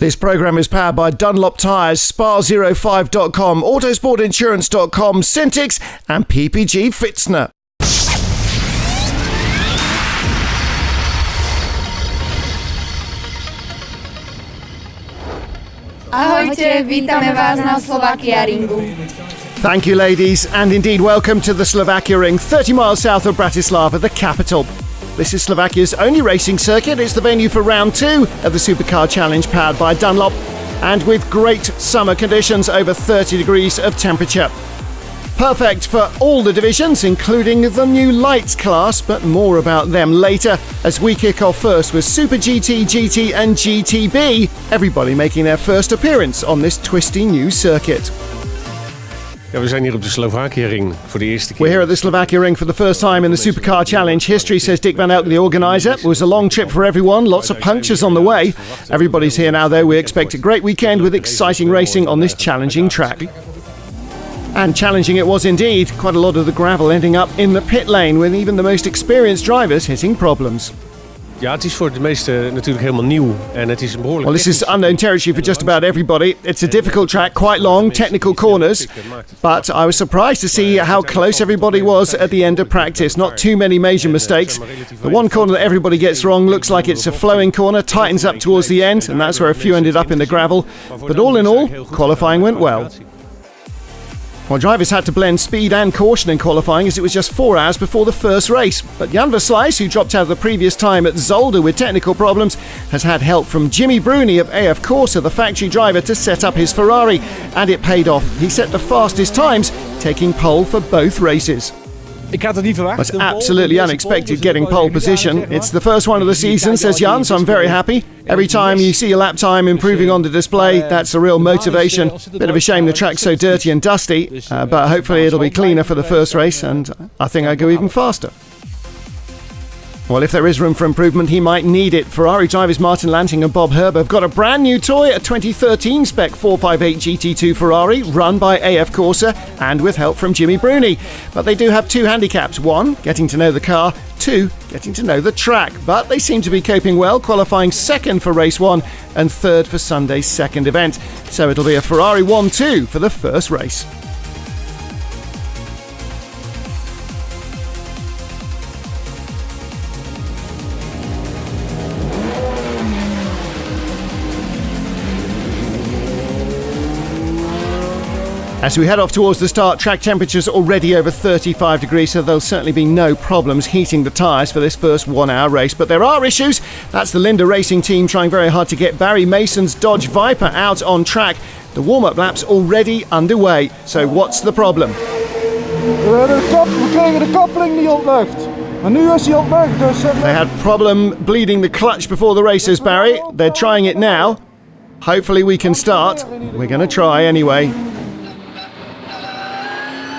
This programme is powered by Dunlop Tyres, Spa05.com, Autosportinsurance.com, Syntix and PPG Fitzner. Ahojte, vítame vás na Slovakiaringu. Thank you, ladies, and indeed welcome to the Slovakiaring, 30 miles south of Bratislava, the capital. This is Slovakia's only racing circuit. It's the venue for round 2 of the Supercar Challenge powered by Dunlop, and with great summer conditions, over 30 degrees of temperature. Perfect for all the divisions, including the new Lights class, but more about them later as we kick off first with SuperGT, GT and GTB, everybody making their first appearance on this twisty new circuit. Ja, we zijn hier op de Slovakiaring voor de eerste keer. We're here at the Slovakiaring for the first time in the Supercar Challenge history, says Dick Van Elk, the organiser. It was a long trip for everyone, lots of punctures on the way. Everybody's here now, though. We expect a great weekend with exciting racing on this challenging track. And challenging it was indeed. Quite a lot of the gravel ending up in the pit lane, with even the most experienced drivers hitting problems. Ja, het is voor de meesten natuurlijk helemaal nieuw en het is een behoorlijk. Well, this is unknown territory for just about everybody. It's a difficult track, quite long, technical corners, but I was surprised to see how close everybody was at the end of practice. Not too many major mistakes. The one corner that everybody gets wrong looks like it's a flowing corner, tightens up towards the end, and that's where a few ended up in the gravel. But all in all, qualifying went well. Well, drivers had to blend speed and caution in qualifying as it was just 4 hours before the first race. But Jan Versluis, who dropped out of the previous time at Zolder with technical problems, has had help from Jimmy Bruni of AF Corsa, the factory driver, to set up his Ferrari. And it paid off. He set the fastest times, taking pole for both races. Ik had het niet verwacht. It's absolutely unexpected getting pole position. It's the first one of the season, says Jan, so I'm very happy. Every time you see a lap time improving on the display, that's a real motivation. Bit of a shame the track's so dirty and dusty, but hopefully it'll be cleaner for the first race, and I think I'll go even faster. Well, if there is room for improvement, he might need it. Ferrari drivers Martin Lanting and Bob Herber have got a brand new toy, a 2013 spec 458 GT2 Ferrari, run by AF Corsa and with help from Jimmy Bruni. But they do have two handicaps. One, getting to know the car. Two, getting to know the track. But they seem to be coping well, qualifying second for race 1 and third for Sunday's second event. So it'll be a Ferrari 1-2 for the first race. As we head off towards the start, track temperatures already over 35 degrees, so there'll certainly be no problems heating the tyres for this first 1 hour race. But there are issues. That's the Linda Racing team trying very hard to get Barry Mason's Dodge Viper out on track. The warm-up lap's already underway. So what's the problem? We kregen de koppeling niet op lucht. Maar nu is hij op lucht, dus... They had problem bleeding the clutch before the race, says Barry. They're trying it now. Hopefully we can start. We're going to try anyway.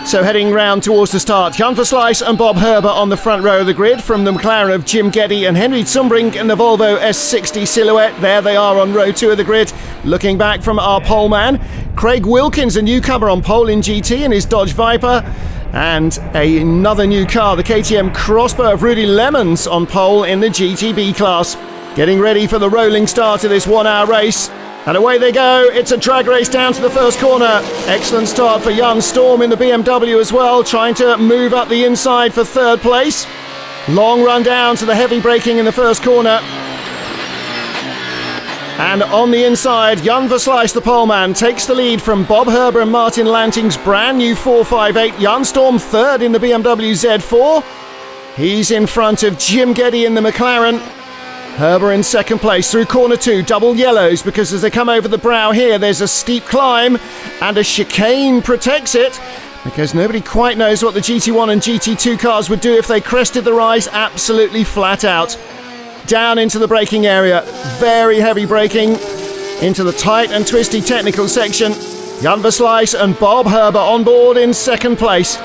So heading round towards the start, Jan Versluis and Bob Herber on the front row of the grid. From the McLaren of Jim Geddy and Henry Zumbrink and the Volvo S60 Silhouette. There they are on row 2 of the grid. Looking back from our pole man, Craig Wilkins, a newcomer on pole in GT in his Dodge Viper. And another new car, the KTM Crossbow of Rudy Lemons on pole in the GTB class. Getting ready for the rolling start of this 1 hour race. And away they go. It's a drag race down to the first corner. Excellent start for Jan Storm in the BMW as well, trying to move up the inside for third place. Long run down to the heavy braking in the first corner. And on the inside, Jan Versluis, the poleman, takes the lead from Bob Herber and Martin Lanting's brand new 458. Jan Storm third in the BMW Z4. He's in front of Jim Geddy in the McLaren. Herber in second place through corner 2, double yellows, because as they come over the brow here, there's a steep climb and a chicane protects it, because nobody quite knows what the GT1 and GT2 cars would do if they crested the rise absolutely flat out. Down into the braking area, very heavy braking, into the tight and twisty technical section. Jan Versluis and Bob Herber on board in second place.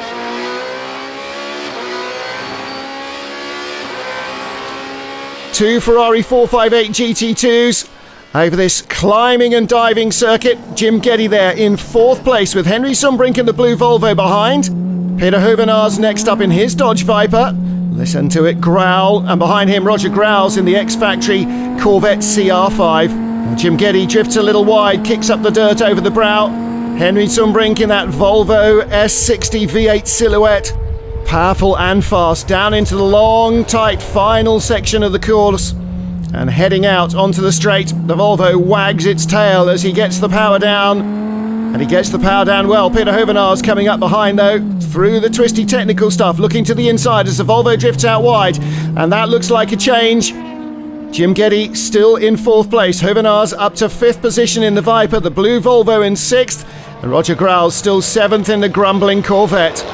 Two Ferrari 458 GT2s over this climbing and diving circuit. Jim Geddy there in fourth place with Henry Zumbrink in the blue Volvo behind. Peter Hoevenaars next up in his Dodge Viper. Listen to it growl, and behind him Roger growls in the X-Factory Corvette CR5. Jim Geddy drifts a little wide, kicks up the dirt over the brow. Henry Sumbrink in that Volvo S60 V8 silhouette. Powerful and fast, down into the long, tight final section of the course. And heading out onto the straight, the Volvo wags its tail as he gets the power down. And he gets the power down well. Peter Hovenaars coming up behind though, through the twisty technical stuff, looking to the inside as the Volvo drifts out wide. And that looks like a change. Jim Geddy still in 4th place. Hovenaars up to 5th position in the Viper, the blue Volvo in 6th. And Roger Grau's still 7th in the grumbling Corvette.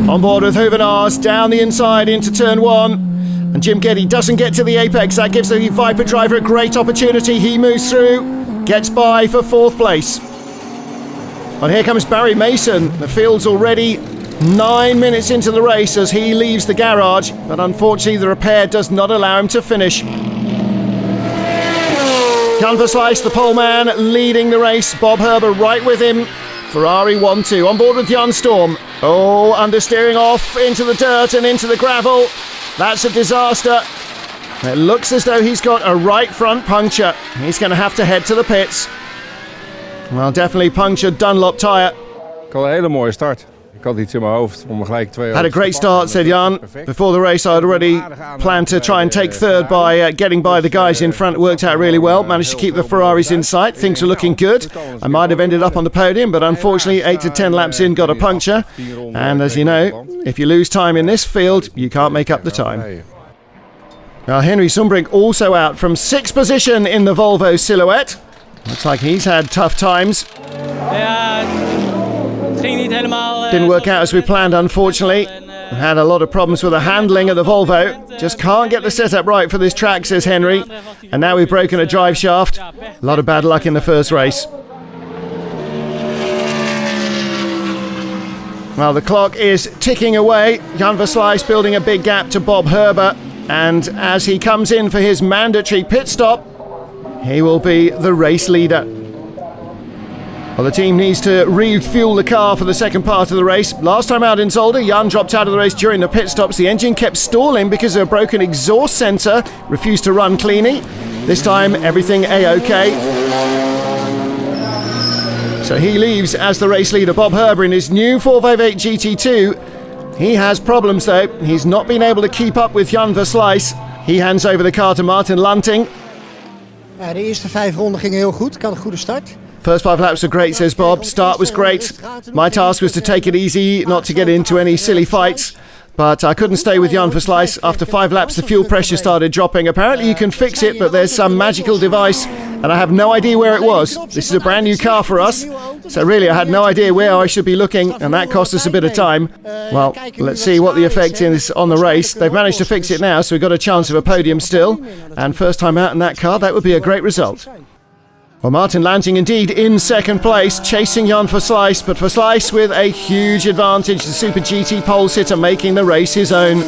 On board with Hovenaars, down the inside into turn 1. And Jim Geddy doesn't get to the apex. That gives the Viper driver a great opportunity. He moves through, gets by for 4th place. And here comes Barry Mason. The field's already 9 minutes into the race as he leaves the garage, but unfortunately the repair does not allow him to finish. Jan Verslijs, the pole man, leading the race. Bob Herber right with him. Ferrari 1-2. On board with Jan Storm. Oh, understeering off into the dirt and into the gravel. That's a disaster. It looks as though he's got a right front puncture. He's going to have to head to the pits. Well, definitely punctured Dunlop tyre. Ik had een hele mooie start. Ik had iets in mijn hoofd om gelijk 2 Had a great start, said Jan. Before the race, I'd already planned to try and take 3rd by getting by the guys in front. It worked out really well. Managed to keep the Ferraris in sight. Things were looking good. I might have ended up on the podium, but unfortunately, 8 to 10 laps in, got a puncture. And as you know, if you lose time in this field, you can't make up the time. Now, Henry Sumbrink also out from 6th position in the Volvo silhouette. Looks like he's had tough times. Didn't work out as we planned, unfortunately. Had a lot of problems with the handling of the Volvo. Just can't get the setup right for this track, says Henry. And now we've broken a drive shaft. A lot of bad luck in the first race. Well, the clock is ticking away. Jan Verslijs building a big gap to Bob Herber. And as he comes in for his mandatory pit stop, he will be the race leader. Well, the team needs to refuel the car for the second part of the race. Last time out in Zolder, Jan dropped out of the race during the pit stops. The engine kept stalling because of a broken exhaust sensor, refused to run cleanly. This time, everything A-OK. So he leaves as the race leader. Bob Herber in his new 458 GT2. He has problems though. He's not been able to keep up with Jan Verslijs. He hands over the car to Martin Lanting. Ja, de eerste 5 ronden gingen heel goed. Ik had een goede start. First 5 laps were great, says Bob. Start was great. My task was to take it easy, not to get into any silly fights. But I couldn't stay with Jan Verslijs. After 5 laps, the fuel pressure started dropping. Apparently you can fix it, but there's some magical device, and I have no idea where it was. This is a brand new car for us, so really I had no idea where I should be looking, and that cost us a bit of time. Well, let's see what the effect is on the race. They've managed to fix it now, so we've got a chance of a podium still. And first time out in that car, that would be a great result. Well, Martin Lanting indeed in 2nd place, chasing Jan Verslijs, but Verslijs with a huge advantage. The Super GT pole sitter making the race his own.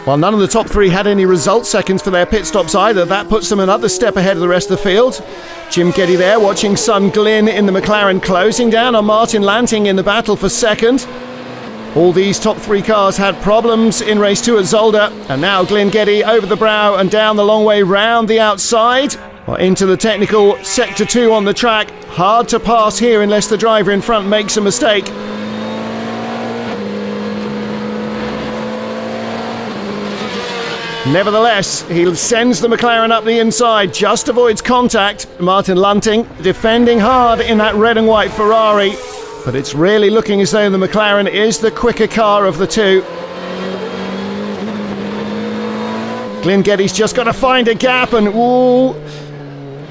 While none of the top 3 had any result seconds for their pit stops either, that puts them another step ahead of the rest of the field. Jim Geddy there watching son Glyn in the McLaren closing down on Martin Lanting in the battle for 2nd. All these top 3 cars had problems in race 2 at Zolder, and now Glyn Geddy over the brow and down the long way round the outside. Well, into the technical sector 2 on the track. Hard to pass here unless the driver in front makes a mistake. Nevertheless, he sends the McLaren up the inside, just avoids contact. Martin Lanting defending hard in that red and white Ferrari. But it's really looking as though the McLaren is the quicker car of the 2. Glyn Geddy's just got to find a gap and ooh.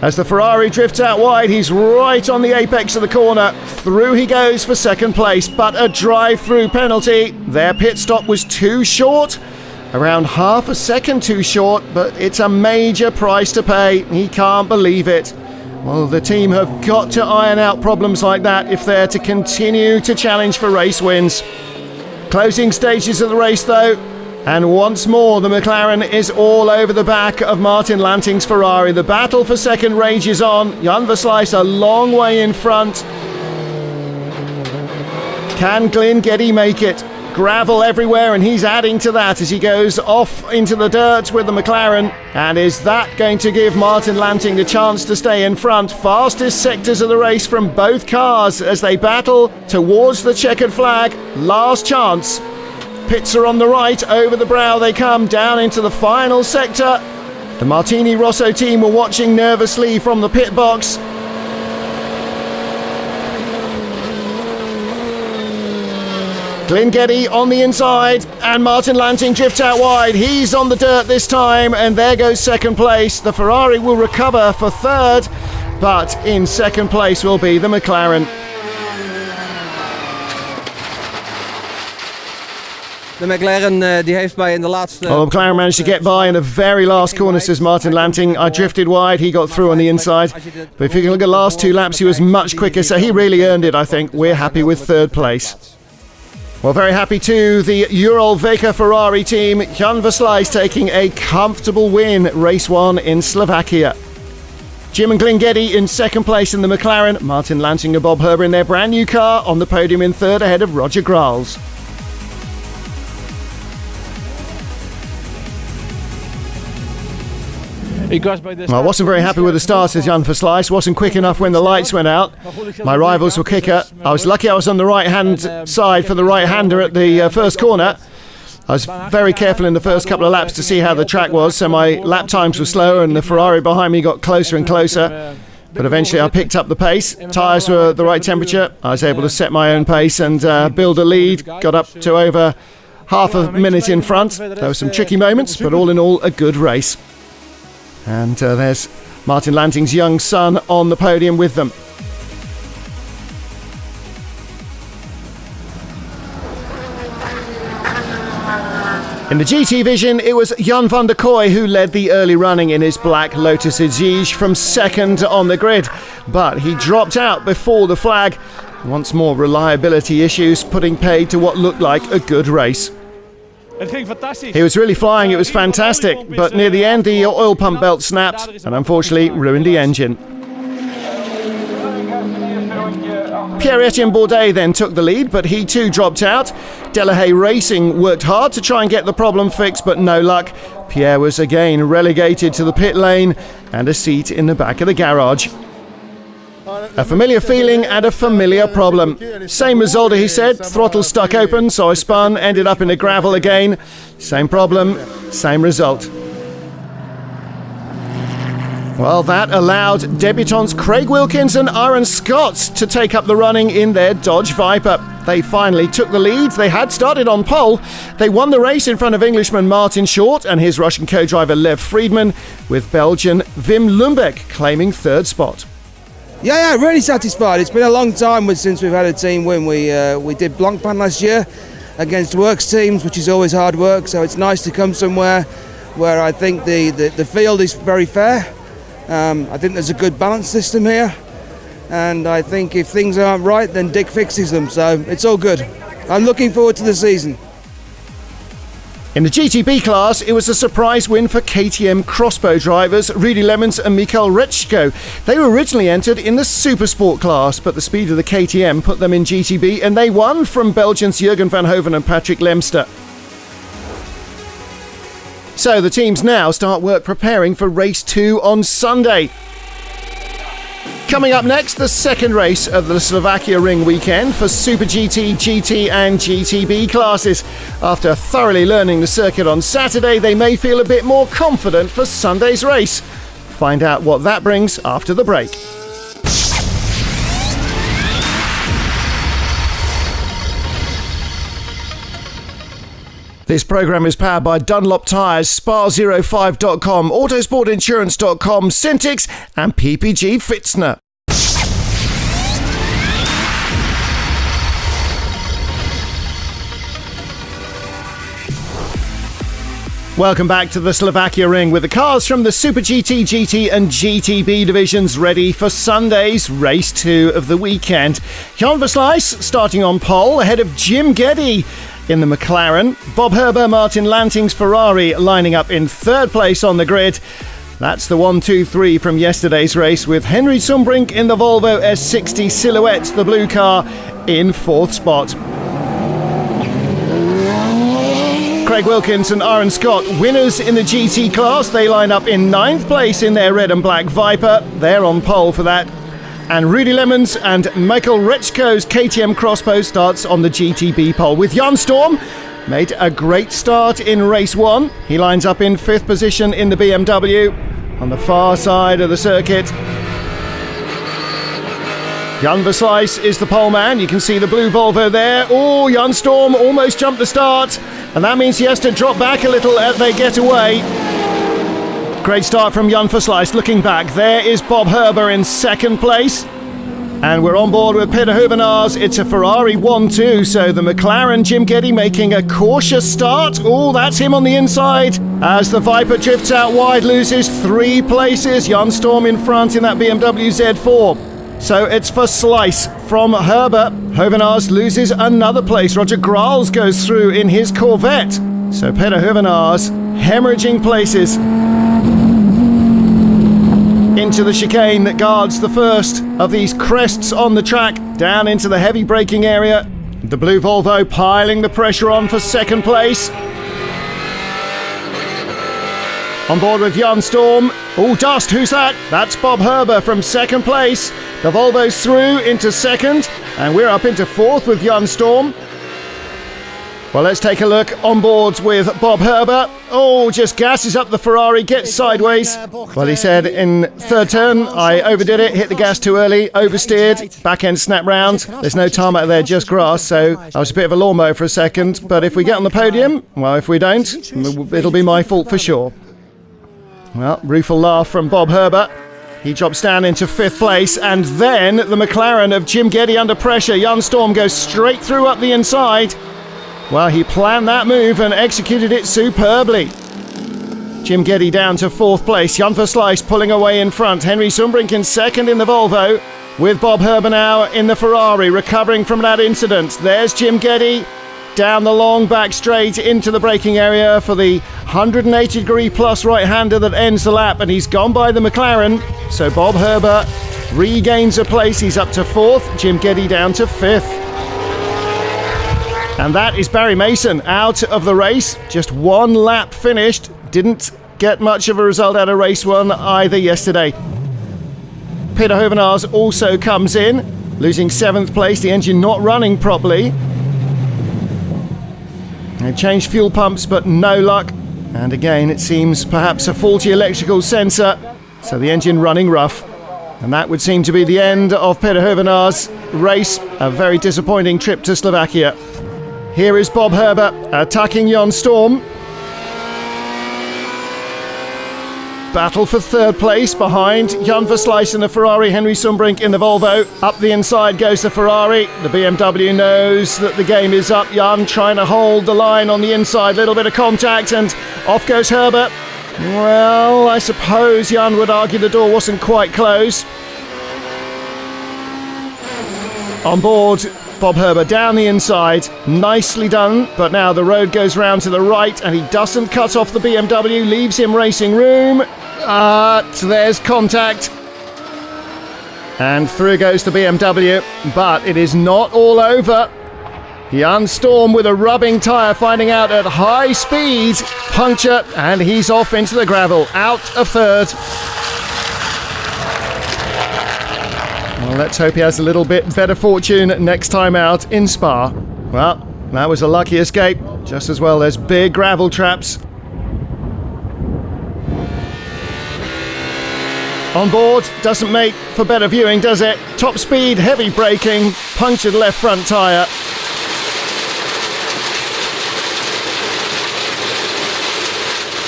As the Ferrari drifts out wide, he's right on the apex of the corner. Through he goes for 2nd place, but a drive-through penalty. Their pit stop was too short. Around half a second too short, but it's a major price to pay. He can't believe it. Well, the team have got to iron out problems like that if they're to continue to challenge for race wins. Closing stages of the race though, and once more the McLaren is all over the back of Martin Lanting's Ferrari. The battle for 2nd rages on. Jan Verslijs a long way in front. Can Glyn Geddy make it? gravel everywhere, and he's adding to that as he goes off into the dirt with the McLaren. And is that going to give Martin Lanting the chance to stay in front? Fastest sectors of the race from both cars as they battle towards the checkered flag. Last chance. Pits are on the right, over the brow they come, down into the final sector. The Martini Rosso team were watching nervously from the pit box. Glyn Geddy on the inside, and Martin Lanting drifts out wide. He's on the dirt this time, and there goes second place. The Ferrari will recover for third, but in second place will be the McLaren. De McLaren die heeft mij in de laatste... Well, the McLaren managed to get by in the very last corner, says Martin Lanting. I drifted wide, he got through on the inside. But if you can look at the last two laps, he was much quicker, so he really earned it, I think. We're happy with third place. Well, very happy too. The Ural-Veka Ferrari team, Jan Verslijs taking a comfortable win, race 1 in Slovakia. Jim and Glyn Geddy in second place in the McLaren. Martin Lanting and Bob Herber in their brand new car on the podium in third ahead of Roger Grals. I wasn't very happy with the start, says Jan Verslijs. Wasn't quick enough when the lights went out. My rivals were quicker. I was lucky I was on the right-hand side for the right-hander at the first corner. I was very careful in the first couple of laps to see how the track was, so my lap times were slower and the Ferrari behind me got closer and closer. But eventually I picked up the pace. Tyres were the right temperature. I was able to set my own pace and build a lead. Got up to over half a minute in front. There were some tricky moments, but all in all, a good race. And there's Martin Lanting's young son on the podium with them. In the GT Vision, it was Jan van der Kooi who led the early running in his black Lotus Exige from second on the grid. But he dropped out before the flag. Once more reliability issues, putting paid to what looked like a good race. He was really flying, it was fantastic, but near the end the oil pump belt snapped and unfortunately ruined the engine. Pierre-Etienne Bourdais then took the lead, but he too dropped out. Delahaye Racing worked hard to try and get the problem fixed, but no luck. Pierre was again relegated to the pit lane and a seat in the back of the garage. A familiar feeling and a familiar problem. Same result, he said. Throttle stuck open, so I spun, ended up in the gravel again. Same problem, same result. Well, that allowed debutants Craig Wilkins and Aaron Scott to take up the running in their Dodge Viper. They finally took the lead. They had started on pole. They won the race in front of Englishman Martin Short and his Russian co-driver Lev Friedman, with Belgian Wim Lumbeck claiming third spot. Yeah, really satisfied. It's been a long time since we've had a team win. We did Blancpain last year against works teams, which is always hard work. So it's nice to come somewhere where I think the field is very fair. I think there's a good balance system here, and I think if things aren't right, then Dick fixes them. So it's all good. I'm looking forward to the season. In the GTB class, it was a surprise win for KTM crossbow drivers Rudy Lemons and Mikael Retschko. They were originally entered in the Supersport class, but the speed of the KTM put them in GTB, and they won from Belgians Jurgen van Hoven and Patrick Lemster. So the teams now start work preparing for race 2 on Sunday. Coming up next, the second race of the Slovakiaring weekend for SuperGT, GT and GTB classes. After thoroughly learning the circuit on Saturday, they may feel a bit more confident for Sunday's race. Find out what that brings after the break. This programme is powered by Dunlop Tyres, Spa05.com, Autosportinsurance.com, Syntix and PPG Fitzner. Welcome back to the Slovakiaring with the cars from the Super GT, GT and GTB divisions ready for Sunday's race 2 of the weekend. Jan Verslijs starting on pole ahead of Jim Geddy in the McLaren. Bob Herber, Martin Lanting's Ferrari lining up in third place on the grid. That's the 1-2-3 from yesterday's race, with Henry Sumbrink in the Volvo S60 Silhouette, the blue car, in fourth spot. Craig Wilkins and Aaron Scott, winners in the GT class. They line up in 9th place in their red and black Viper. They're on pole for that. And Rudy Lemons and Michael Rechko's KTM Crossbow starts on the GTB pole, with Jan Storm made a great start in race 1. He lines up in 5th position in the BMW on the far side of the circuit. Jan Versluis is the pole man. You can see the blue Volvo there. Oh, Jan Storm almost jumped the start, and that means he has to drop back a little as they get away. Great start from Jan Versluis. Looking back, there is Bob Herber in 2nd place. And we're on board with Peter Huvenaars. It's a Ferrari 1-2, so the McLaren Jim Geddy making a cautious start. Oh, that's him on the inside. As the Viper drifts out wide, loses 3 places. Jan Storm in front in that BMW Z4. So it's Versluis from Herber. Huvenaars loses another place. Roger Graals goes through in his Corvette. So Peter Huvenaars hemorrhaging places into the chicane that guards the first of these crests on the track, down into the heavy braking area. The blue Volvo piling the pressure on for 2nd place. On board with Jan Storm. Oh, dust, who's that? That's Bob Herber from 2nd place. The Volvo's through into 2nd, and we're up into 4th with Jan Storm. Well, let's take a look on board with Bob Herber. Oh, just gasses up the Ferrari, gets sideways. Well, he said in 3rd turn, I overdid it, hit the gas too early, oversteered, back end snap round. There's no tarmac there, just grass, so I was a bit of a lawnmower for a second. But if we get on the podium, well, if we don't, it'll be my fault for sure. Well, rueful laugh from Bob Herber. He drops down into 5th place, and then the McLaren of Jim Geddy under pressure. Jan Storm goes straight through up the inside. Well, he planned that move and executed it superbly. Jim Geddy down to 4th place. Jan Versluis pulling away in front. Henry Sumbrink in 2nd in the Volvo, with Bob Herber now in the Ferrari, recovering from that incident. There's Jim Geddy down the long back straight into the braking area for the 180-degree plus right-hander that ends the lap, and he's gone by the McLaren. So Bob Herber regains a place. He's up to 4th. Jim Geddy down to 5th. And that is Barry Mason out of the race. Just 1 lap finished. Didn't get much of a result out of race 1 either yesterday. Peter Huvenaars also comes in, losing 7th place. The engine not running properly. They changed fuel pumps, but no luck. And again, it seems perhaps a faulty electrical sensor. So the engine running rough. And that would seem to be the end of Peter Huvenaars' race. A very disappointing trip to Slovakia. Here is Bob Herber attacking Jan Storm. Battle for 3rd place behind Jan Versluis in the Ferrari, Henry Sumbrink in the Volvo. Up the inside goes the Ferrari. The BMW knows that the game is up. Jan trying to hold the line on the inside. Little bit of contact, and off goes Herber. Well, I suppose Jan would argue the door wasn't quite closed. On board, Bob Herber down the inside, nicely done, but now the road goes round to the right and he doesn't cut off the BMW, leaves him racing room. There's contact. And through goes the BMW, but it is not all over. Jan Storm with a rubbing tyre, finding out at high speed, puncture, and he's off into the gravel, out of 3rd. Well, let's hope he has a little bit better fortune next time out in Spa. Well, that was a lucky escape. Just as well, there's big gravel traps. On board, doesn't make for better viewing, does it? Top speed, heavy braking, punctured left front tyre.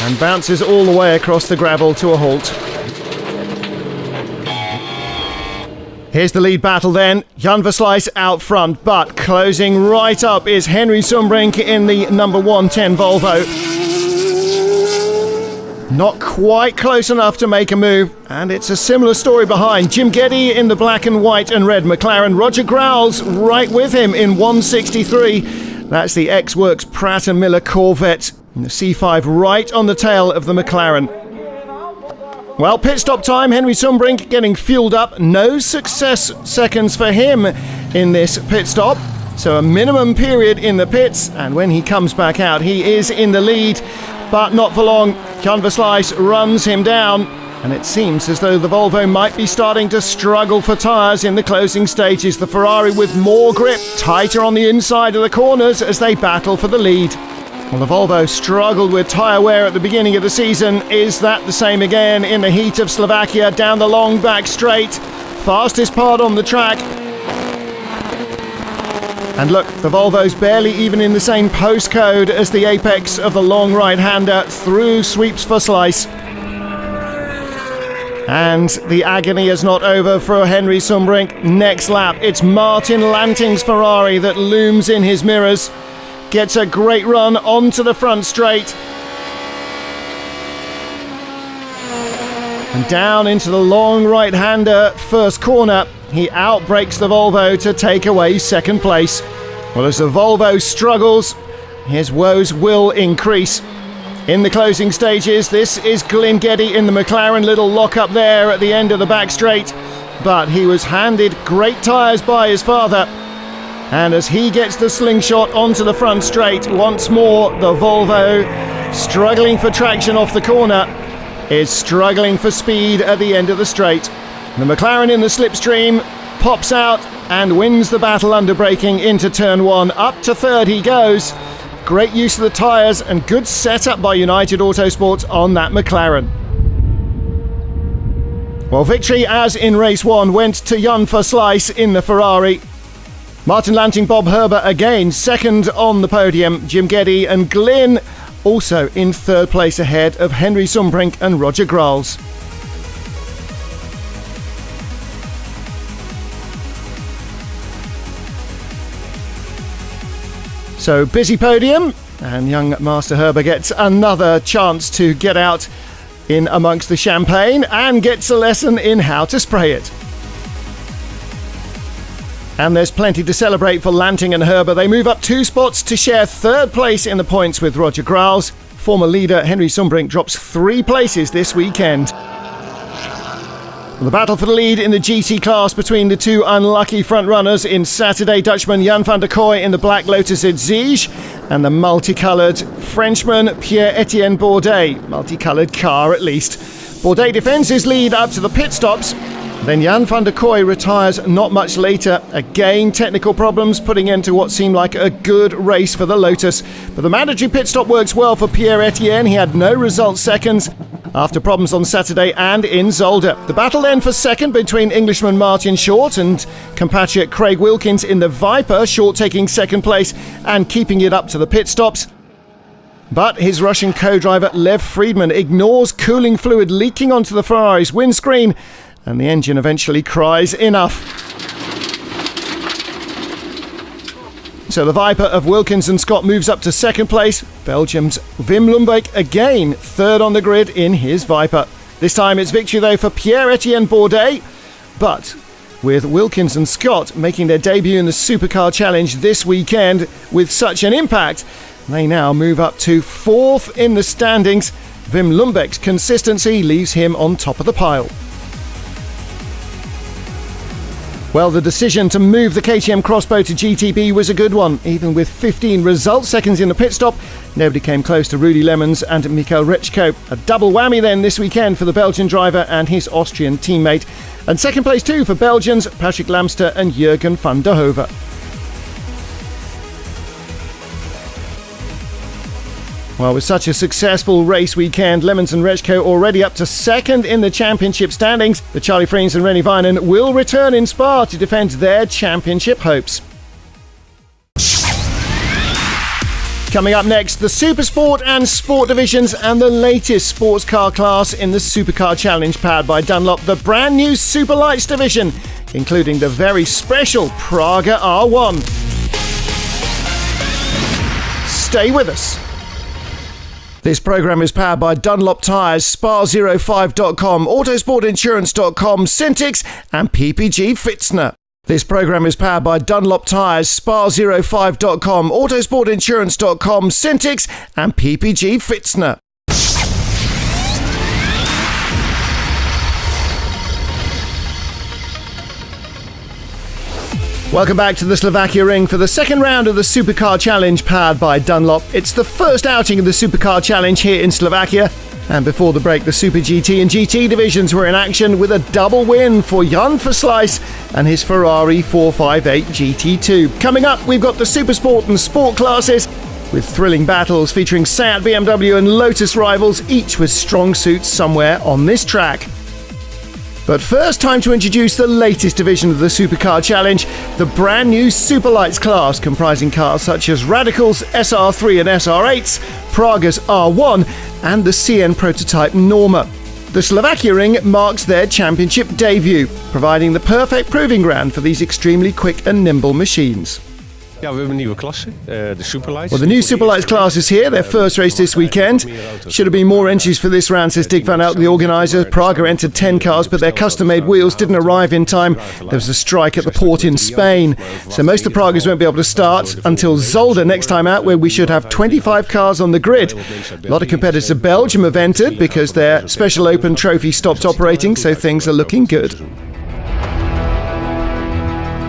And bounces all the way across the gravel to a halt. Here's the lead battle then. Jan Versluis out front, but closing right up is Henry Sumbrink in the number 110 Volvo. Not quite close enough to make a move, and it's a similar story behind. Jim Geddy in the black and white and red McLaren. Roger Graals right with him in 163. That's the X-Works Pratt & Miller Corvette. And the C5 right on the tail of the McLaren. Well, pit stop time, Henry Sumbrink getting fueled up. No success seconds for him in this pit stop. So a minimum period in the pits, and when he comes back out, he is in the lead, but not for long. Jan Versluis runs him down, and it seems as though the Volvo might be starting to struggle for tyres in the closing stages. The Ferrari with more grip, tighter on the inside of the corners as they battle for the lead. Well, the Volvo struggled with tyre wear at the beginning of the season. Is that the same again in the heat of Slovakia down the long back straight? Fastest part on the track. And look, the Volvo's barely even in the same postcode as the apex of the long right-hander. Through sweeps Versluis. And the agony is not over for Henry Sumbrink. Next lap, it's Martin Lanting's Ferrari that looms in his mirrors. Gets a great run onto the front straight. And down into the long right-hander first corner. He outbrakes the Volvo to take away second place. Well, as the Volvo struggles, his woes will increase. In the closing stages, this is Glyn Geddy in the McLaren, little lock up there at the end of the back straight. But he was handed great tyres by his father. And as he gets the slingshot onto the front straight, once more the Volvo, struggling for traction off the corner, is struggling for speed at the end of the straight. The McLaren in the slipstream pops out and wins the battle under braking into turn one. Up to third he goes. Great use of the tyres and good setup by United Autosport on that McLaren. Well, victory as in race one went to Jan Versluis in the Ferrari. Martin Lanting, Bob Herber again second on the podium. Jim Geddy and Glyn also in third place ahead of Henry Sumbrink and Roger Grals. So busy podium, and young Master Herber gets another chance to get out in amongst the champagne and gets a lesson in how to spray it. And there's plenty to celebrate for Lanting and Herber. They move up 2 spots to share third place in the points with Roger Grals. Former leader Henry Sumbrink drops 3 places this weekend. The battle for the lead in the GT class between the two unlucky front-runners in Saturday, Dutchman Jan van der Kooi in the Black Lotus Exige and the multicoloured Frenchman Pierre-Etienne Bourdais. Multicoloured car at least. Bourdais defends his lead up to the pit stops. Then Jan van der Kooi retires not much later. Again, technical problems putting into what seemed like a good race for the Lotus. But the mandatory pit stop works well for Pierre-Etienne. He had no result seconds after problems on Saturday and in Zolder. The battle then for second between Englishman Martin Short and compatriot Craig Wilkins in the Viper. Short taking second place and keeping it up to the pit stops. But his Russian co-driver Lev Friedman ignores cooling fluid leaking onto the Ferrari's windscreen, and the engine eventually cries enough. So the Viper of Wilkins and Scott moves up to second place. Belgium's Wim Lumbeek again third on the grid in his Viper. This time it's victory though for Pierre-Etienne Bourdais, but with Wilkins and Scott making their debut in the Supercar Challenge this weekend with such an impact, they now move up to fourth in the standings. Wim Lumbeek's consistency leaves him on top of the pile. Well, the decision to move the KTM Crossbow to GTB was a good one. Even with 15 result seconds in the pit stop, nobody came close to Rudy Lemons and Michael Rechko. A double whammy then this weekend for the Belgian driver and his Austrian teammate. And second place too for Belgians Patrick Lamster and Jurgen van der Hoeven. Well, with such a successful race weekend, Lemons and Rechko already up to second in the championship standings. The Charlie Freens and Rennie Vinen will return in Spa to defend their championship hopes. Coming up next, the Supersport and Sport divisions and the latest sports car class in the Supercar Challenge powered by Dunlop, the brand new Superlights division, including the very special Praga R1. Stay with us. This programme is powered by Dunlop Tyres, Spa05.com, Autosportinsurance.com, Syntix and PPG Fitzner. This programme is powered by Dunlop Tyres, Spa05.com, Autosportinsurance.com, Syntix and PPG Fitzner. Welcome back to the Slovakiaring for the second round of the Supercar Challenge powered by Dunlop. It's the first outing of the Supercar Challenge here in Slovakia. And before the break, the SuperGT and GT divisions were in action with a double win for Jan Verslijs and his Ferrari 458 GT2. Coming up, we've got the Supersport and Sport classes with thrilling battles featuring Seat, BMW and Lotus rivals, each with strong suits somewhere on this track. But first, time to introduce the latest division of the Supercar Challenge, the brand new Superlights class, comprising cars such as Radical's SR3 and SR8s, Praga's R1, and the CN prototype Norma. The Slovakiaring marks their championship debut, providing the perfect proving ground for these extremely quick and nimble machines. Ja, we hebben een nieuwe klasse, de Superlights. Well, the new Superlights class is here, their first race this weekend. Should have been more entries for this round, says Dick van Elk, the organiser. Praga entered 10 cars, but their custom-made wheels didn't arrive in time. There was a strike at the port in Spain. So most of the Pragas won't be able to start until Zolder next time out, where we should have 25 cars on the grid. A lot of competitors of Belgium have entered because their Special Open trophy stopped operating, so things are looking good.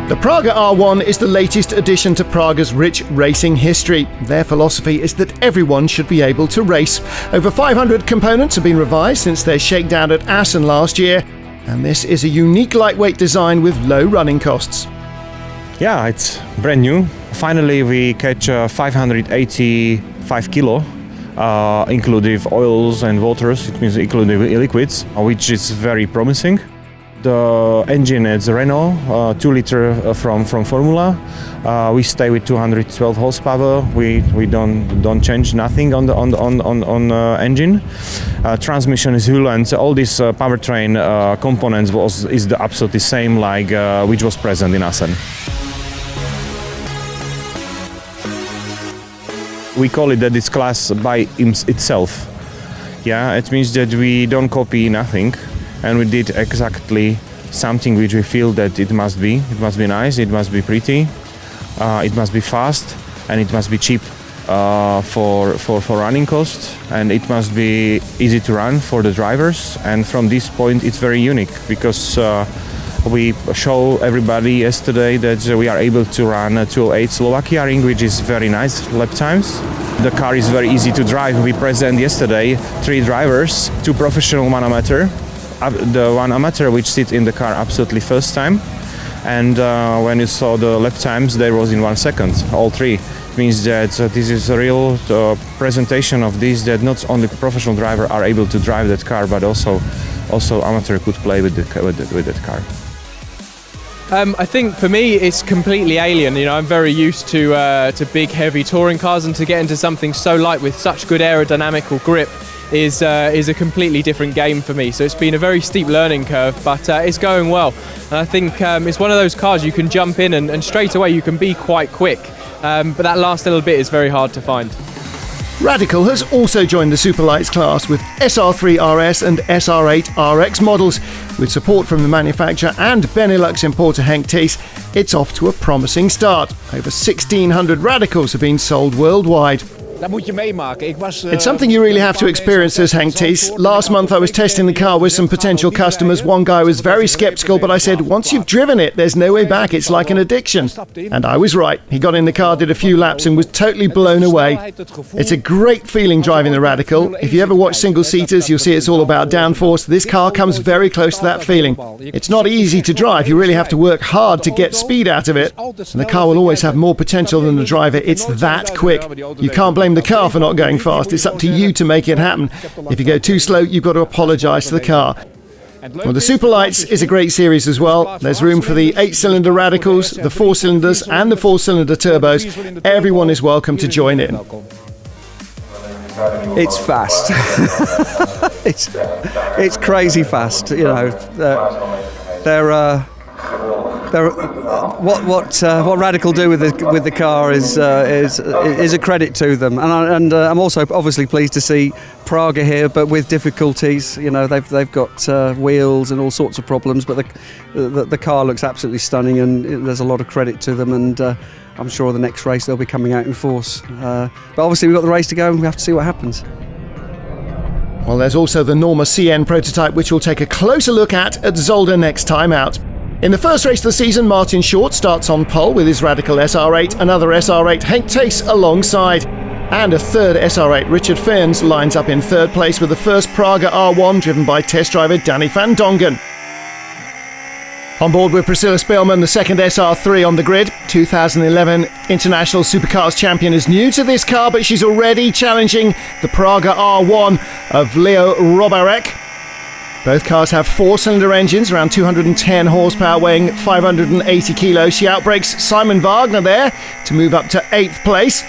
The Praga R1 is the latest addition to Praga's rich racing history. Their philosophy is that everyone should be able to race. Over 500 components have been revised since their shakedown at Assen last year, and this is a unique lightweight design with low running costs. Yeah, it's brand new. Finally, we catch 585 kilo, including oils and waters, it means including liquids, which is very promising. The engine is Renault, 2 liter from Formula. We stay with 212 horsepower. We don't change nothing on the engine. Transmission is Hewland. All these powertrain components is the absolutely same like which was present in Assen. We call it that this class by itself. Yeah, it means that we don't copy nothing. And we did exactly something which we feel that it must be. It must be nice, it must be pretty, it must be fast, and it must be cheap for running cost, and it must be easy to run for the drivers. And from this point, it's very unique because we show everybody yesterday that we are able to run 208 Slovakiaring, which is very nice lap times. The car is very easy to drive. We present yesterday 3 drivers, 2 professional, 1 amateur. The 1 amateur which sits in the car absolutely first time, and when you saw the lap times, there was in 1 second, all 3. It means that this is a real presentation of this, that not only professional driver are able to drive that car, but also amateur could play with that car. I think for me it's completely alien. You know, I'm very used to big heavy touring cars, and to get into something so light with such good aerodynamical grip is a completely different game for me. So it's been a very steep learning curve, but it's going well. And I think it's one of those cars you can jump in and straight away you can be quite quick. But that last little bit is very hard to find. Radical has also joined the Superlights class with SR3 RS and SR8 RX models. With support from the manufacturer and Benelux importer Henk Thies, it's off to a promising start. Over 1,600 Radicals have been sold worldwide. It's something you really have to experience, says Henk Thies. Last month I was testing the car with some potential customers. One guy was very sceptical, but I said, once you've driven it, there's no way back. It's like an addiction. And I was right. He got in the car, did a few laps and was totally blown away. It's a great feeling driving the Radical. If you ever watch single-seaters, you'll see it's all about downforce. This car comes very close to that feeling. It's not easy to drive. You really have to work hard to get speed out of it. And the car will always have more potential than the driver. It's that quick. You can't blame the car for not going fast. It's up to you to make it happen. If you go too slow, you've got to apologise to the car. Well, the Superlights is a great series as well. There's room for the 8-cylinder Radicals, the 4-cylinders and the 4-cylinder turbos. Everyone is welcome to join in. It's fast. it's crazy fast. You know, what Radical do with the car is a credit to them, and I'm also obviously pleased to see Praga here, but with difficulties. You know, they've got wheels and all sorts of problems, but the car looks absolutely stunning, and there's a lot of credit to them, and I'm sure the next race they'll be coming out in force. But obviously we've got the race to go, and we have to see what happens. Well, there's also the Norma CN prototype, which we'll take a closer look at Zolder next time out. In the first race of the season, Martin Short starts on pole with his Radical SR8, another SR8 Henk Tace alongside. And a third SR8 Richard Ferns lines up in third place with the first Praga R1 driven by test driver Danny van Dongen. On board with Priscilla Spelman, the second SR3 on the grid. 2011 International Supercars champion is new to this car, but she's already challenging the Praga R1 of Leo Robarek. Both cars have four-cylinder engines, around 210 horsepower, weighing 580 kilos. She outbrakes Simon Wagner there to move up to 8th place.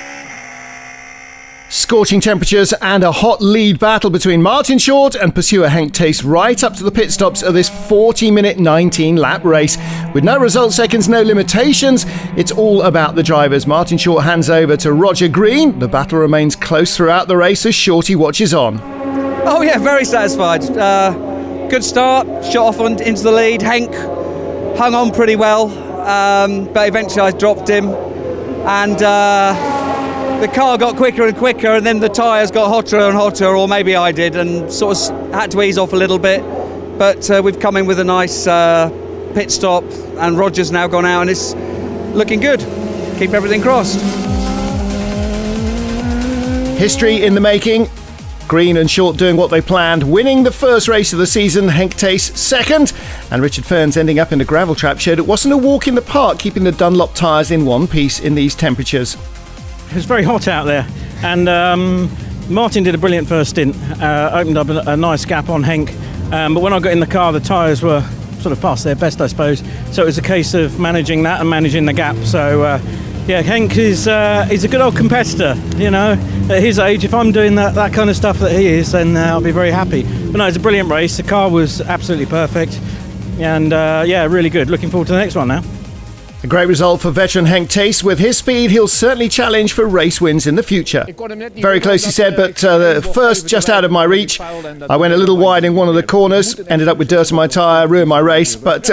Scorching temperatures and a hot lead battle between Martin Short and pursuer Henk Tace right up to the pit stops of this 40-minute 19-lap race. With no result seconds, no limitations, it's all about the drivers. Martin Short hands over to Roger Green. The battle remains close throughout the race as Shorty watches on. Oh yeah, very satisfied. Good start, shot off into the lead. Henk hung on pretty well, but eventually I dropped him. And the car got quicker and quicker, and then the tyres got hotter and hotter, or maybe I did, and sort of had to ease off a little bit. But we've come in with a nice pit stop, and Roger's now gone out, and it's looking good. Keep everything crossed. History in the making. Green and Short doing what they planned, winning the first race of the season, Henk Tace second, and Richard Ferns ending up in a gravel trap showed it wasn't a walk in the park keeping the Dunlop tyres in one piece in these temperatures. It was very hot out there, and Martin did a brilliant first stint, opened up a nice gap on Henk, but when I got in the car the tyres were sort of past their best, I suppose, so it was a case of managing that and managing the gap. So yeah, Henk is he's a good old competitor, you know, at his age. If I'm doing that kind of stuff that he is, then I'll be very happy. But no, it's a brilliant race, the car was absolutely perfect, and yeah, really good. Looking forward to the next one now. A great result for veteran Henk Tace. With his speed, he'll certainly challenge for race wins in the future. Very close, he said, but first just out of my reach. I went a little wide in one of the corners, ended up with dirt on my tyre, ruined my race, but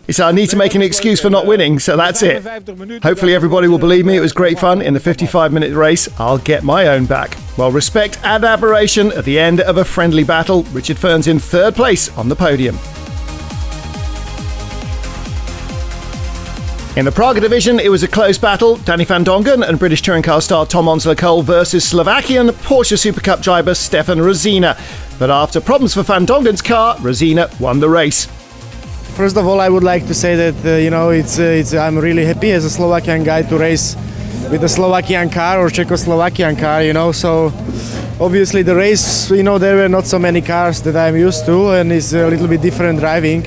he said I need to make an excuse for not winning, so that's it. Hopefully everybody will believe me. It was great fun. In the 55-minute race, I'll get my own back. Well, respect and admiration at the end of a friendly battle. Richard Ferns in third place on the podium. In the Praga division, it was a close battle. Danny van Dongen and British touring car star Tom Onslow-Cole versus Slovakian Porsche Super Cup driver Stefan Rosina. But after problems for van Dongen's car, Rosina won the race. First of all, I would like to say that I'm really happy as a Slovakian guy to race with a Slovakian car or Czechoslovakian car, So obviously the race, there were not so many cars that I'm used to, and it's a little bit different driving.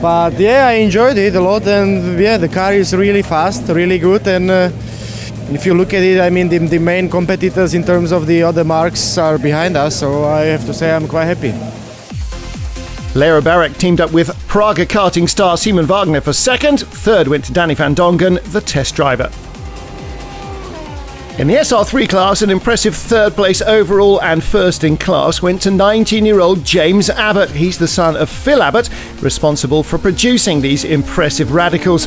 But yeah, I enjoyed it a lot, and yeah, the car is really fast, really good, and if you look at it, I mean, the main competitors in terms of the other marks are behind us, so I have to say I'm quite happy. Leo Barek teamed up with Praga karting star Simon Wagner for second. Third went to Danny van Dongen, the test driver. In the SR3 class, an impressive third place overall and first in class went to 19-year-old James Abbott. He's the son of Phil Abbott, responsible for producing these impressive radicals.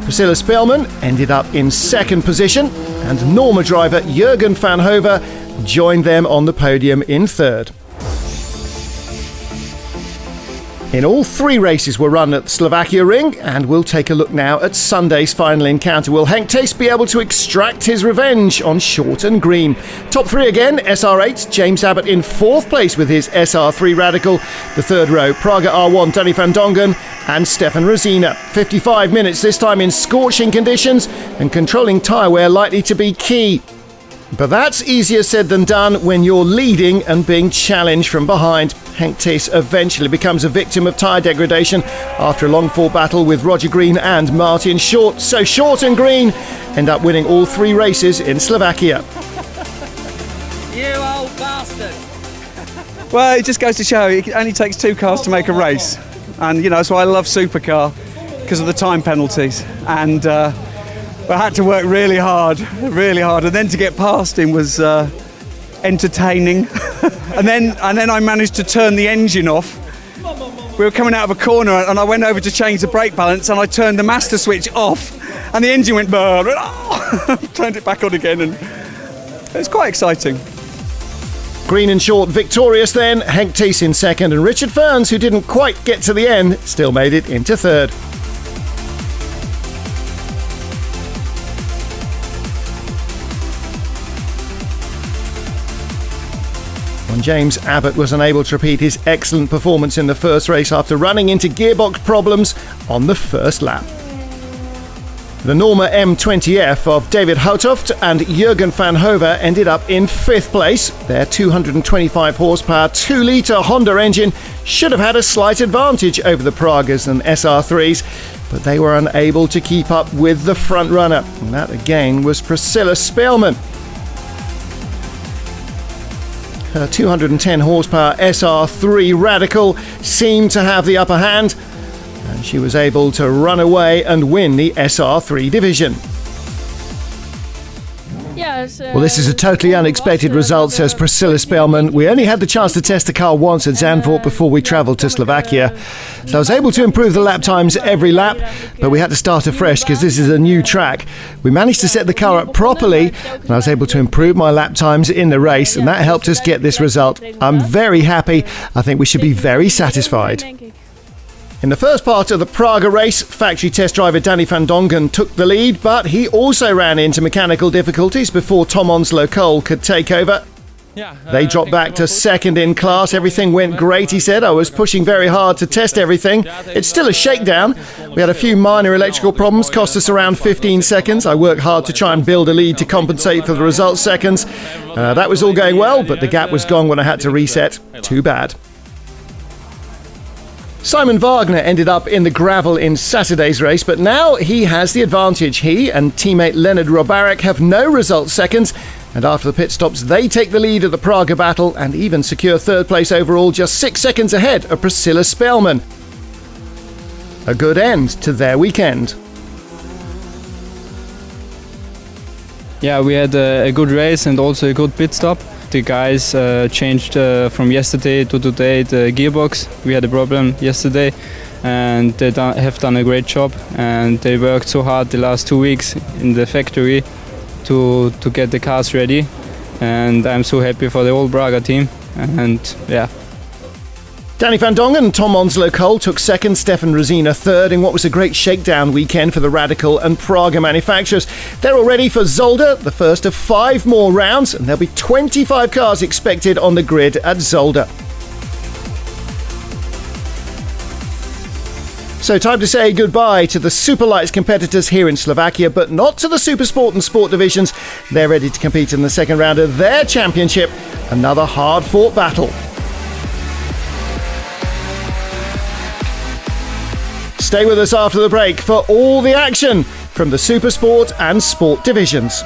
Priscilla Spelman ended up in second position, and Norma driver Jurgen van Hove joined them on the podium in third. In all, 3 races were run at the Slovakiaring, and we'll take a look now at Sunday's final encounter. Will Henk Tace be able to extract his revenge on Short and Green? Top 3 again, SR8, James Abbott in 4th place with his SR3 Radical. The third row, Praga R1, Danny van Dongen and Stefan Rosina. 55 minutes, this time in scorching conditions, and controlling tyre wear likely to be key. But that's easier said than done when you're leading and being challenged from behind. Henk Tace eventually becomes a victim of tyre degradation after a long-fought battle with Roger Green and Martin Short. So Short and Green end up winning all 3 races in Slovakia. You old bastard! Well, it just goes to show it only takes 2 cars to make a race. And, that's why I love Supercar, because of the time penalties. And I had to work really hard, and then to get past him was entertaining. and then I managed to turn the engine off. We were coming out of a corner, and I went over to change the brake balance, and I turned the master switch off, and the engine went burr. Turned it back on again, and it was quite exciting. Green and short victorious then, Henk Thies in second, and Richard Ferns, who didn't quite get to the end, still made it into third. When James Abbott was unable to repeat his excellent performance in the first race after running into gearbox problems on the first lap. The Norma M20F of David Houtoft and Jurgen van Hove ended up in 5th place. Their 225 horsepower 2-litre Honda engine should have had a slight advantage over the Pragas and SR3s, but they were unable to keep up with the front runner. And that again was Priscilla Speelman. Her 210 horsepower SR3 Radical seemed to have the upper hand, and she was able to run away and win the SR3 division. Well, this is a totally unexpected result, says Priscilla Speelman. We only had the chance to test the car once at Zandvoort before we travelled to Slovakia. So I was able to improve the lap times every lap, but we had to start afresh because this is a new track. We managed to set the car up properly, and I was able to improve my lap times in the race, and that helped us get this result. I'm very happy. I think we should be very satisfied. In the first part of the Praga race, factory test driver Danny van Dongen took the lead, but he also ran into mechanical difficulties before Tom Onslow Cole could take over. They dropped back to second in class. Everything went great, he said. I was pushing very hard to test everything. It's still a shakedown. We had a few minor electrical problems, cost us around 15 seconds. I worked hard to try and build a lead to compensate for the result seconds. That was all going well, but the gap was gone when I had to reset. Too bad. Simon Wagner ended up in the gravel in Saturday's race, but now he has the advantage. He and teammate Leonard Robarek have no result seconds, and after the pit stops they take the lead of the Praga battle and even secure third place overall, just 6 seconds ahead of Priscilla Speelman. A good end to their weekend. Yeah, we had a good race and also a good pit stop. The guys changed from yesterday to today the gearbox. We had a problem yesterday and they have done a great job, and they worked so hard the last 2 weeks in the factory to get the cars ready, and I'm so happy for the whole Braga team. And yeah. Danny van Dongen and Tom Onslow Cole took second, Stefan Rosina third in what was a great shakedown weekend for the Radical and Praga manufacturers. They're all ready for Zolder, the first of 5 more rounds, and there'll be 25 cars expected on the grid at Zolder. So time to say goodbye to the Superlights competitors here in Slovakia, but not to the Supersport and Sport divisions. They're ready to compete in the second round of their championship, another hard-fought battle. Stay with us after the break for all the action from the Supersport and Sport divisions.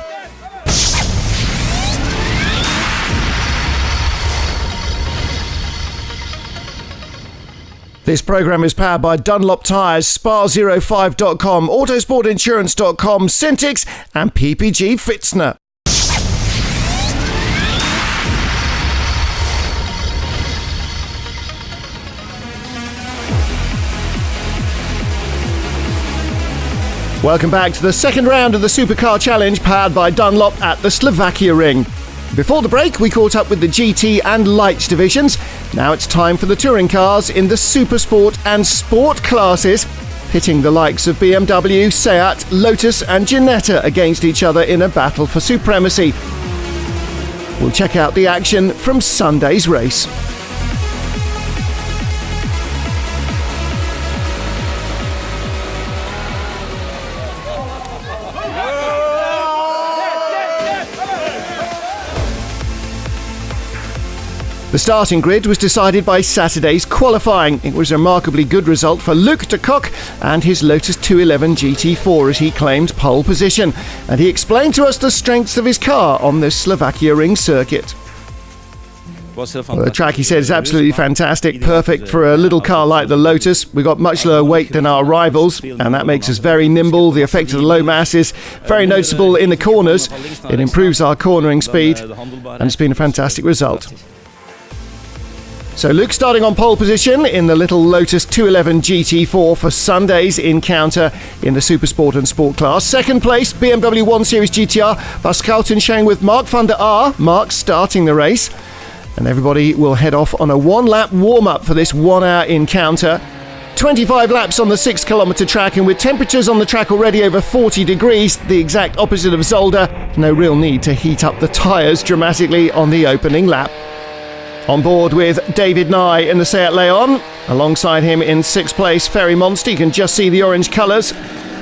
This programme is powered by Dunlop Tyres, Spa05.com, Autosportinsurance.com, Syntix and PPG Fitzner. Welcome back to the second round of the Supercar Challenge powered by Dunlop at the Slovakiaring. Before the break, we caught up with the GT and Lights divisions. Now it's time for the touring cars in the Supersport and Sport classes, pitting the likes of BMW, Seat, Lotus and Ginetta against each other in a battle for supremacy. We'll check out the action from Sunday's race. The starting grid was decided by Saturday's qualifying. It was a remarkably good result for Luc de Kock and his Lotus 211 GT4 as he claimed pole position. And he explained to us the strengths of his car on the Slovakiaring circuit. Well, the track, he said, is absolutely fantastic, perfect for a little car like the Lotus. We've got much lower weight than our rivals, and that makes us very nimble. The effect of the low mass is very noticeable in the corners. It improves our cornering speed, and it's been a fantastic result. So Luke starting on pole position in the little Lotus 211 GT4 for Sunday's encounter in the Supersport and Sport class. Second place, BMW 1 Series GTR, Pascal sharing with Mark van der Aar. Mark starting the race. And everybody will head off on a one-lap warm-up for this one-hour encounter. 25 laps on the 6-kilometre track, and with temperatures on the track already over 40 degrees, the exact opposite of Zolder, no real need to heat up the tyres dramatically on the opening lap. On board with David Nye in the Seat Leon, alongside him in 6th place, Ferry Monster. You can just see the orange colours.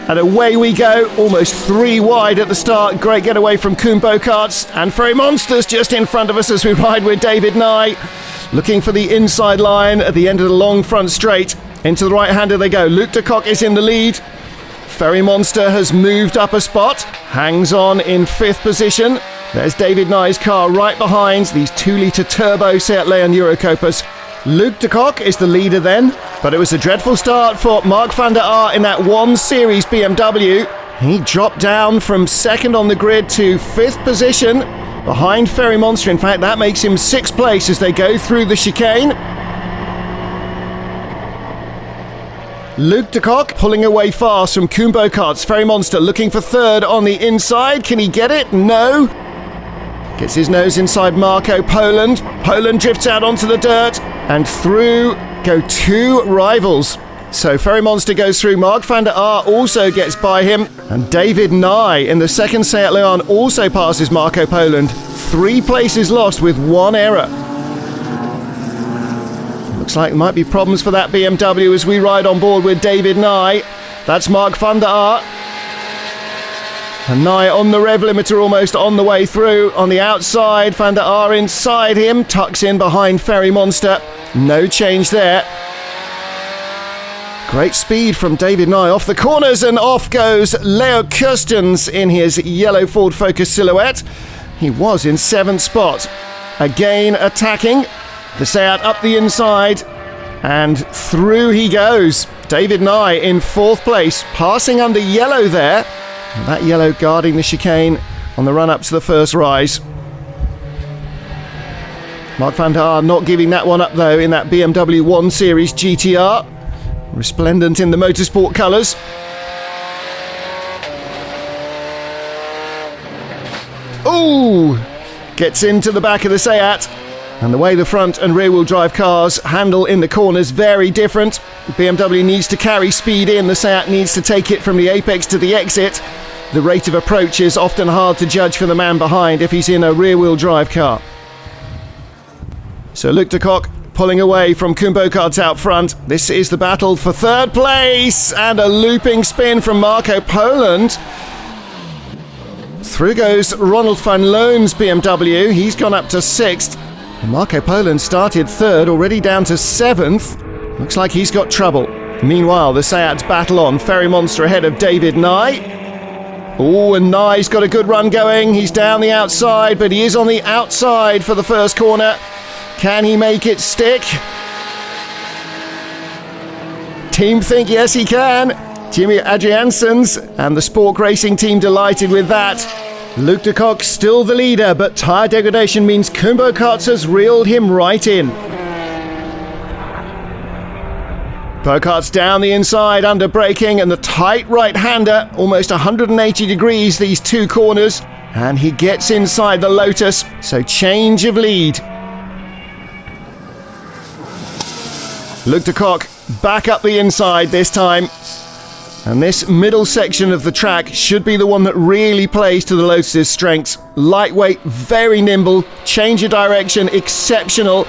And away we go, almost 3 wide at the start. Great getaway from Koen Bokaerts, and Ferry Monster's just in front of us as we ride with David Nye. Looking for the inside line at the end of the long front straight. Into the right-hander they go. Luc de Kock is in the lead. Ferry Monster has moved up a spot, hangs on in 5th position. There's David Nye's car right behind these 2-litre turbo Seat Leon Eurocopas. Luc de Kock is the leader then, but it was a dreadful start for Mark van der Aar in that 1 Series BMW. He dropped down from 2nd on the grid to 5th position behind Ferry Monster. In fact, that makes him 6th place as they go through the chicane. Luc de Kock pulling away fast from Koen Bokaerts. Ferry Monster looking for 3rd on the inside. Can he get it? No. Gets his nose inside Marco Poland. Poland drifts out onto the dirt, and through go 2 rivals. So Ferry Monster goes through. Mark van der Aar also gets by him, and David Nye in the 2nd Seat Leon also passes Marco Poland. 3 places lost with 1 error. Looks like there might be problems for that BMW as we ride on board with David Nye. That's Mark van der Aar. And Nye on the rev limiter, almost on the way through. On the outside, van der Aar inside him, tucks in behind Ferry Monster. No change there. Great speed from David Nye off the corners, and off goes Leo Kirstens in his yellow Ford Focus Silhouette. He was in 7th spot. Again attacking. The Seat up the inside, and through he goes. David Nye in 4th place, passing under yellow there. That yellow guarding the chicane on the run-up to the first rise. Mark van der Aar not giving that one up though in that BMW 1 Series GTR. Resplendent in the motorsport colours. Ooh! Gets into the back of the Seat. And the way the front and rear-wheel drive cars handle in the corners, very different. BMW needs to carry speed in, the Seat needs to take it from the apex to the exit. The rate of approach is often hard to judge for the man behind if he's in a rear-wheel drive car. So Luc de Kock pulling away from Koen Bokaerts out front. This is the battle for 3rd place, and a looping spin from Marco Poland. Through goes Ronald van Loon's BMW. He's gone up to 6th. And Marco Poland started 3rd, already down to 7th. Looks like he's got trouble. Meanwhile, the Seats battle on. Ferry Monster ahead of David Nye. Oh, and Nye's got a good run going. He's down the outside, but he is on the outside for the first corner. Can he make it stick? Team think yes he can. Jimmy Adriansens and the Sport Racing team delighted with that. Luc de Kock still the leader, but tyre degradation means Koen Bokaerts has reeled him right in. Bokaerts down the inside under braking, and the tight right-hander, almost 180 degrees these 2 corners, and he gets inside the Lotus, so change of lead. Luc de Kock back up the inside this time. And this middle section of the track should be the one that really plays to the Lotus's strengths. Lightweight, very nimble, change of direction, exceptional.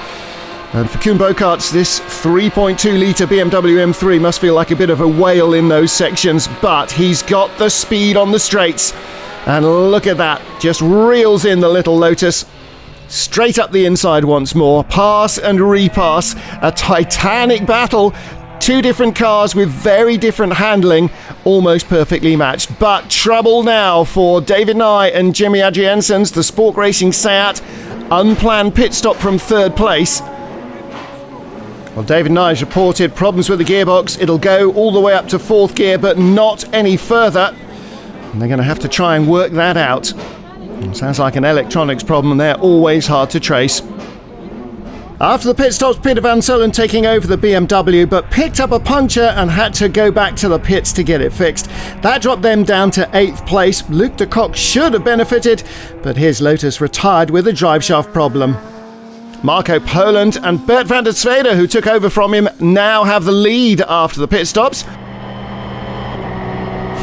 And for Koen Bokaerts, this 3.2-litre BMW M3 must feel like a bit of a whale in those sections, but he's got the speed on the straights. And look at that, just reels in the little Lotus. Straight up the inside once more, pass and repass, a titanic battle. 2 different cars with very different handling, almost perfectly matched. But trouble now for David Nye and Jimmy Adriansens, the Sport Racing Seat. Unplanned pit stop from 3rd place. Well, David Nye's reported problems with the gearbox. It'll go all the way up to 4th gear, but not any further. And they're going to have to try and work that out. It sounds like an electronics problem, and they're always hard to trace. After the pit stops, Peter van Solen taking over the BMW, but picked up a puncture and had to go back to the pits to get it fixed. That dropped them down to 8th place. Luc de Kock should have benefited, but his Lotus retired with a driveshaft problem. Marco Poland and Bert van der Zwede, who took over from him, now have the lead after the pit stops.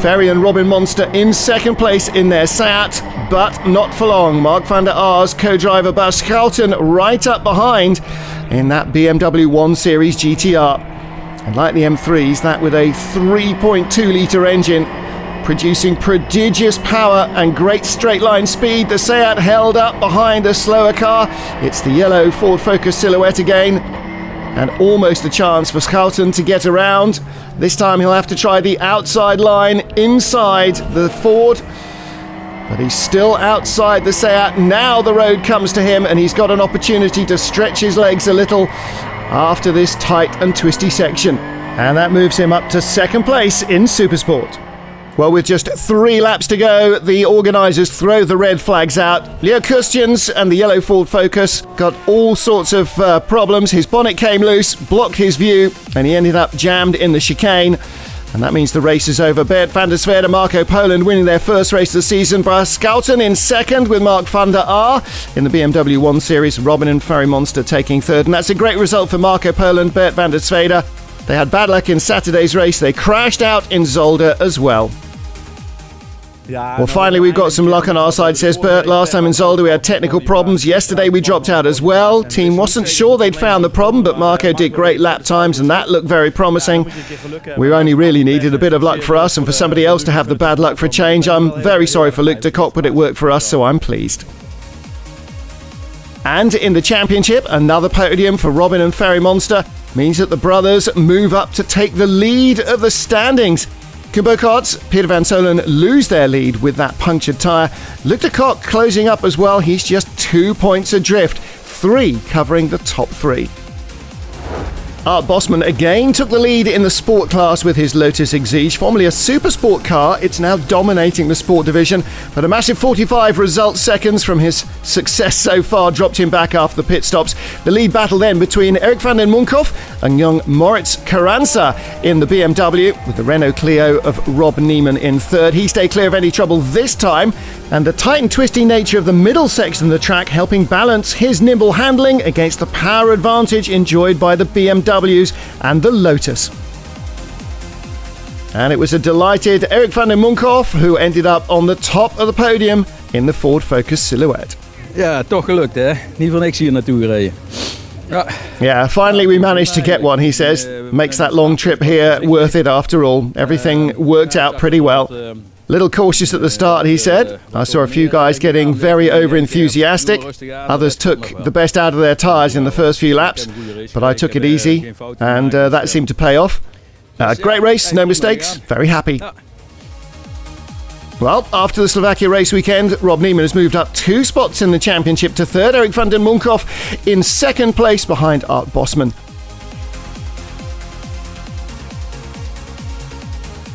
Ferry and Robin Monster in second place in their Seat, but not for long. Mark van der Aar's co-driver Bas Schouten right up behind in that BMW 1 Series GTR. And like the M3s, that with a 3.2 litre engine, producing prodigious power and great straight line speed, the Seat held up behind the slower car. It's the yellow Ford Focus Silhouette again, and almost a chance for Schouten to get around. This time he'll have to try the outside line inside the Ford, but he's still outside the Seat. Now the road comes to him and he's got an opportunity to stretch his legs a little after this tight and twisty section, and that moves him up to second place in Supersport. Well, with just 3 laps to go, the organisers throw the red flags out. Leo Christians and the yellow Ford Focus got all sorts of problems. His bonnet came loose, blocked his view, and he ended up jammed in the chicane. And that means the race is over. Bert van der Zwede and Marco Poland winning their first race of the season. Bas Schouten in second with Mark van der Aar in the BMW 1 Series. Robin and Ferry Monster taking third. And that's a great result for Marco Poland, Bert van der Zwede. They had bad luck in Saturday's race. They crashed out in Zolder as well. Well, finally, we've got some luck on our side, says Bert. Last time in Zolder, we had technical problems. Yesterday, we dropped out as well. Team wasn't sure they'd found the problem, but Marco did great lap times, and that looked very promising. We only really needed a bit of luck for us and for somebody else to have the bad luck for a change. I'm very sorry for Luc de Kock, but it worked for us, so I'm pleased. And in the championship, another podium for Robin and Ferry Monster means that the brothers move up to take the lead of the standings. Kubokarts, Peter van Solen lose their lead with that punctured tyre. Luc de Kock closing up as well. He's just 2 points adrift, 3 covering the top 3. Art Bosman again took the lead in the sport class with his Lotus Exige. Formerly a Supersport car, it's now dominating the sport division, but a massive 45 result seconds from his success so far dropped him back after the pit stops. The lead battle then between Erik van den Munkhoff and young Moritz Carranza in the BMW, with the Renault Clio of Rob Neiman in third. He stayed clear of any trouble this time, and the tight and twisty nature of the middle section of the track helping balance his nimble handling against the power advantage enjoyed by the BMWs and the Lotus. And it was a delighted Erik van den Munkhoff who ended up on the top of the podium in the Ford Focus Silhouette. Ja, toch gelukt hè. Niet voor niks hier naartoe gereden. Yeah, finally we managed to get one, he says. Makes that long trip here worth it after all. Everything worked out pretty well. Little cautious at the start, he said. I saw a few guys getting very over-enthusiastic. Others took the best out of their tyres in the first few laps, but I took it easy, and that seemed to pay off. Great race, no mistakes, very happy. Well, after the Slovakia race weekend, Rob Neiman has moved up 2 spots in the championship to third. Erik van den Munkhoff in second place behind Art Bosman.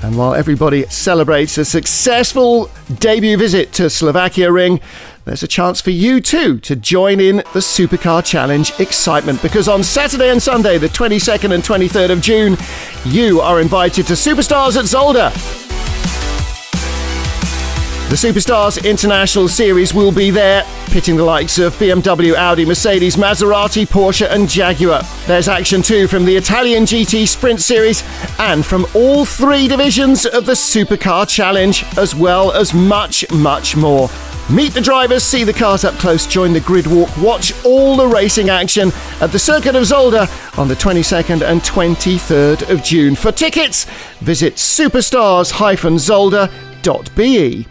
And while everybody celebrates a successful debut visit to Slovakiaring, there's a chance for you too to join in the Supercar Challenge excitement, because on Saturday and Sunday, the 22nd and 23rd of June, you are invited to Superstars at Zolder. The Superstars International Series will be there, pitting the likes of BMW, Audi, Mercedes, Maserati, Porsche and Jaguar. There's action too from the Italian GT Sprint Series and from all 3 divisions of the Supercar Challenge, as well as much, much more. Meet the drivers, see the cars up close, join the grid walk, watch all the racing action at the Circuit of Zolder on the 22nd and 23rd of June. For tickets, visit superstars-zolder.be.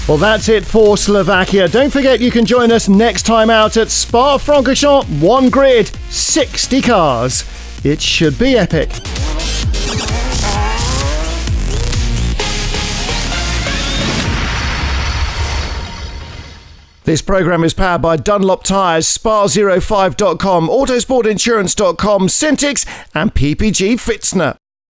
Well, that's it for Slovakia. Don't forget you can join us next time out at Spa-Francorchamps. 1 grid, 60 cars. It should be epic. This programme is powered by Dunlop Tyres, Spa05.com, Autosportinsurance.com, Syntix and PPG Fitzner.